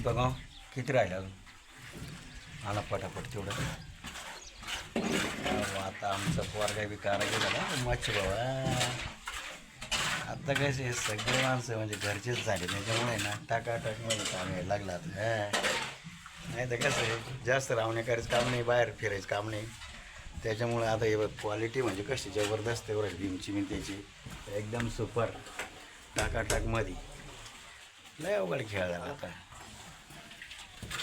बघा किती राहिलं अजून आला पटापट तेवढं. आता आमचा पोरगा बी कारागीर झाला मच्छी बाबा. आता कसे सगळे माणसं म्हणजे घरचेच झाले त्याच्यामुळे ना टाकाटाकमध्ये काम यायला लागला आता. नाही तर कसं आहे जास्त राहण्याकरच काम नाही, बाहेर फिरायचं काम नाही. त्याच्यामुळे आता हे क्वालिटी म्हणजे कशी जबरदस्त एवढं भीमची मी त्याची एकदम सुपर टाकाटाकमध्ये लय अवघड खेळ झाला आता.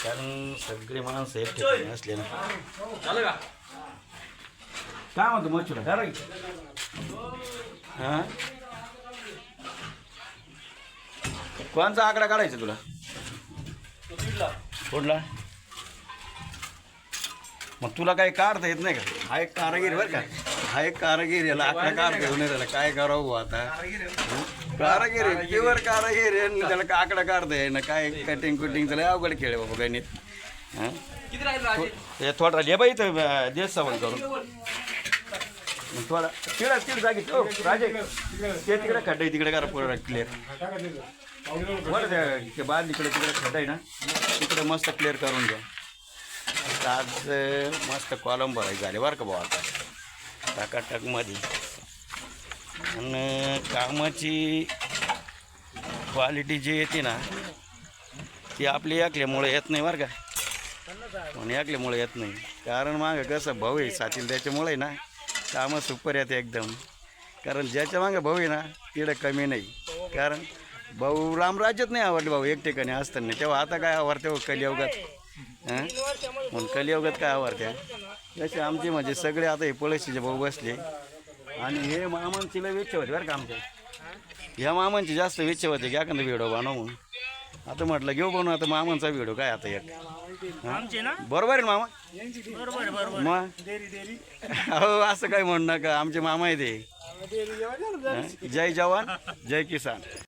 कारण सगळे माणसं एक ठिकाणी असले ना. काय म्हणतो मच्छूला करा हां कोणचा आकडा काढायचा तुला कुठला? मग तुला काही काढता येत नाही का? हा एक कारागीर बरं का, हा एक कारागीर याला आकडा काढता येऊ नये त्याला. काय करावं भाऊ आता? कारागीर आहे प्युअर कारागीर आहे त्याला का आकडा काढता येईल ना काय? कटिंग कुटिंग त्याला अवघड खेळ बाबा गणित. हां हे थोडा हे बाई इथं देश सवय करून थोडा तिकडे जागी राजे ते तिकडे खड्डा तिकडे करा पूर्ण क्लिअर बरं. ते बाद इकडे तिकडे खड्डा आहे ना तिकडे मस्त क्लिअर करून घ्या. आज मस्त कॉलम भरायचे झाले बरं का भाऊ आता टाकाटाकमध्ये. आणि कामाची क्वालिटी जी येते ना ती आपली ऐकल्यामुळे येत नाही बरं का. पण ऐकल्यामुळे येत नाही कारण मागं कसं भाऊ आहे साथील त्याच्यामुळे ना कामं सुपर येते एकदम. कारण ज्याच्या मागं भाऊ आहे ना तिकडं कमी नाही. कारण भाऊ रामराज्यच नाही आवडले भाऊ एक ठिकाणी असताना. तेव्हा आता काय आवडते हो कलियुगात. हां म्हणून कलियुगात काय आवडत्या जसे आमचे म्हणजे सगळे आता हे पळशीचे भाऊ बसले. आणि हे मामांची लय इच्छा होती बरं का आमच्या. ह्या मामांची जास्त इच्छा होती की एखादा व्हिडिओ बनव म्हणून. आता म्हटलं घेऊ बनवू आता मामांचा व्हिडिओ काय आता एक. बरोबर आहे मामा मग हो असं काही म्हणू नका आमचे मामा आहे ते. जय जवान जय किसान.